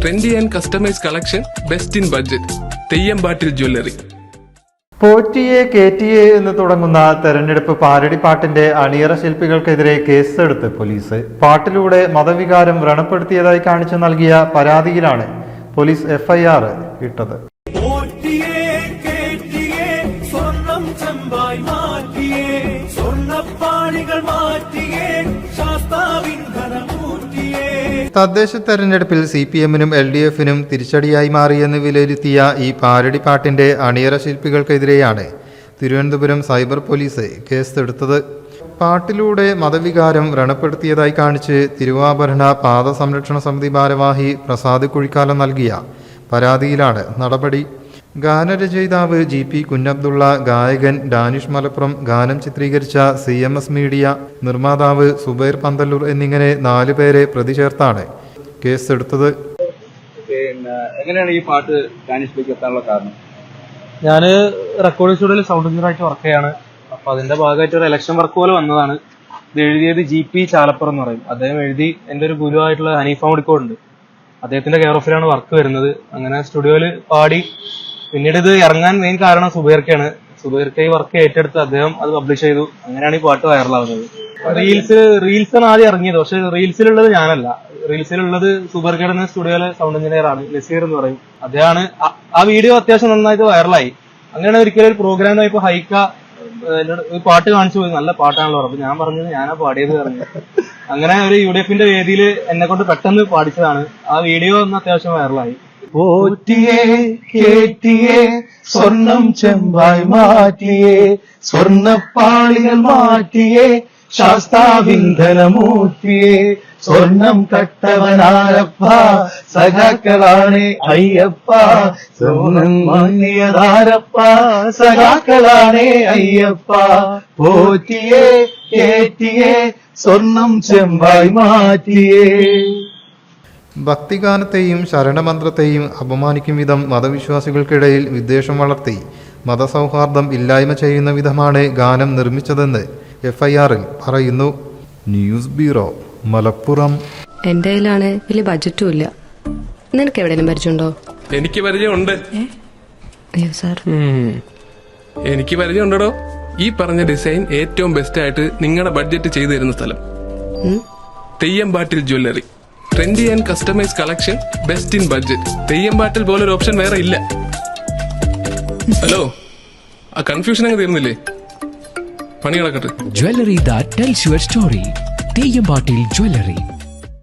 Trendy and customise collection, best in budget. Theyyampattil jewellery. പോറ്റിയെ കേറ്റിയെ എന്ന് തുടങ്ങുന്ന തെരഞ്ഞെടുപ്പ് പാരഡി പാട്ടിന്റെ അണിയറ ശില്പികൾക്കെതിരെ കേസെടുത്ത് പോലീസ്. പാട്ടിലൂടെ മതവികാരം വ്രണപ്പെടുത്തിയതായി കാണിച്ചു നൽകിയ പരാതിയിലാണ് പോലീസ് FIR ഇട്ടത്. തദ്ദേശ തെരഞ്ഞെടുപ്പിൽ CPM-നും LDF-നും തിരിച്ചടിയായി മാറിയെന്ന് വിലയിരുത്തിയ ഈ പാരഡി പാട്ടിന്റെ അണിയറ ശില്പികൾക്കെതിരെയാണ് തിരുവനന്തപുരം സൈബർ പോലീസ് കേസെടുത്തത്. പാട്ടിലൂടെ മതവികാരം വ്രണപ്പെടുത്തിയതായി കാണിച്ച് തിരുവാഭരണ പാത സംരക്ഷണ സമിതി ഭാരവാഹി പ്രസാദ് കുഴിക്കാലം നൽകിയ പരാതിയിലാണ് നടപടി. ഗാനരചയിതാവ് GP കുഞ്ഞബ്ദുള്ള, ഗായകൻ ഡാനിഷ് മലപ്പുറം, ഗാനം ചിത്രീകരിച്ച CMS മീഡിയ, നിർമ്മാതാവ് സുബൈർ പന്തല്ലൂർ എന്നിങ്ങനെ 4 പേരെ പ്രതി ചേർത്താണ് കേസെടുത്തത്. എങ്ങനെയാണ് ഈ പാട്ട് ഡാനിഷിലേക്ക് എത്താനുള്ള കാരണം? ഞാൻ റെക്കോർഡിംഗ് സ്റ്റുഡിയോയിൽ സൗണ്ട് എഞ്ചിനീയറായിട്ട് വർക്ക് ചെയ്യാണ്. അപ്പൊ അതിന്റെ ഭാഗമായിട്ട് ഒരു ഇലക്ഷൻ വർക്ക് പോലെ വന്നതാണ്. ഇത് എഴുതിയത് GP ചാലപ്പുറം എന്ന് പറയും. അദ്ദേഹം എഴുതി എന്റെ ഒരു ഗുരുവായിട്ടുള്ള ഹനീഫ മുടിക്കോട് ഉണ്ട്, അദ്ദേഹത്തിന്റെ കെയർ ഓഫിലാണ് വർക്ക് വരുന്നത്. അങ്ങനെ സ്റ്റുഡിയോയിൽ പാടി. പിന്നീട് ഇത് ഇറങ്ങാൻ മെയിൻ കാരണം സുബൈർക്കാണ്. സുബൈർക്ക് ഈ വർക്ക് ഏറ്റെടുത്ത് അദ്ദേഹം അത് പബ്ലിഷ് ചെയ്തു. അങ്ങനെയാണ് ഈ പാട്ട് വൈറലാവുന്നത്. റീൽസാണ് ആദ്യം ഇറങ്ങിയത്, പക്ഷെ റീൽസിലുള്ളത് ഞാനല്ല. റീൽസിലുള്ളത് സുബൈർക്കയുടെ സ്റ്റുഡിയോയിലെ സൗണ്ട് എഞ്ചിനീയർ ആണ്, നസീർ എന്ന് പറയും. അദ്ദേഹമാണ് ആ വീഡിയോ അത്യാവശ്യം നന്നായിട്ട് വൈറലായി. അങ്ങനെയാണ് ഒരിക്കലും ഒരു പ്രോഗ്രാം ഇപ്പൊ ഹൈക്ക ഒരു പാട്ട് കാണിച്ചു പോയി, നല്ല പാട്ടാണല്ലോ. അപ്പൊ ഞാൻ പറഞ്ഞത് ഞാനാ പാടിയത് പറഞ്ഞു. അങ്ങനെ ഒരു UDF-ന്റെ വേദിയിൽ എന്നെ കൊണ്ട് പെട്ടെന്ന് പാടിച്ചതാണ്. ആ വീഡിയോ ഒന്ന് അത്യാവശ്യം വൈറലായി. പോറ്റിയെ കേറ്റിയെ സ്വർണം ചെമ്പായി മാറ്റിയേ, സ്വർണ്ണപ്പാളികൾ മാറ്റിയേ, ശാസ്താവിന്ധനമൂർത്തിയെ, സ്വർണം കട്ടവനാരപ്പ, സഖാക്കളാണ് അയ്യപ്പ, സ്വർണം വാങ്ങിയതാരപ്പ, സഖാക്കളാണ് അയ്യപ്പ, പോറ്റിയെ കേറ്റിയെ സ്വർണം ചെമ്പായി മാറ്റിയേ. ഭക്തിഗാനത്തെയും ശരണമന്ത്രത്തെയും അപമാനിക്കും വിധം മതവിശ്വാസികൾക്കിടയിൽ വിദ്വേഷം വളർത്തി മതസൗഹാർദ്ദം ഇല്ലായ്മ ചെയ്യുന്ന വിധമാണ് ഗാനം നിർമ്മിച്ചതെന്ന് FIR-ൽ പറയുന്നു. News bureau, Malappuram. എന്റെ കയ്യിലാണ് വലിയ ബഡ്ജറ്റും ഇല്ല. നിനക്ക് എവിടെയും പരിചയമുണ്ടോ? എനിക്ക് പരിചയമുണ്ട്. അയ്യോ സാർ, എനിക്ക് പരിചയമുണ്ടോ. ഈ പറഞ്ഞ ഡിസൈൻ ഏറ്റവും ബെസ്റ്റ് ആയിട്ട് നിങ്ങളുടെ ബഡ്ജറ്റ് ചെയ്തു തരുന്ന സ്ഥലം Theyyampattil jewellery. Trendy and customise collection, best in budget. Theyyampattil പോലൊരു ഓപ്ഷൻ വേറെ ഇല്ല. ഹലോ, ആ കൺഫ്യൂഷൻ അങ്ങ് തീർന്നില്ലേ? പണി നടക്കട്ടെ. Jewelry that tells your story. തെയ്യമ്പാട്ടിൽ jewellery.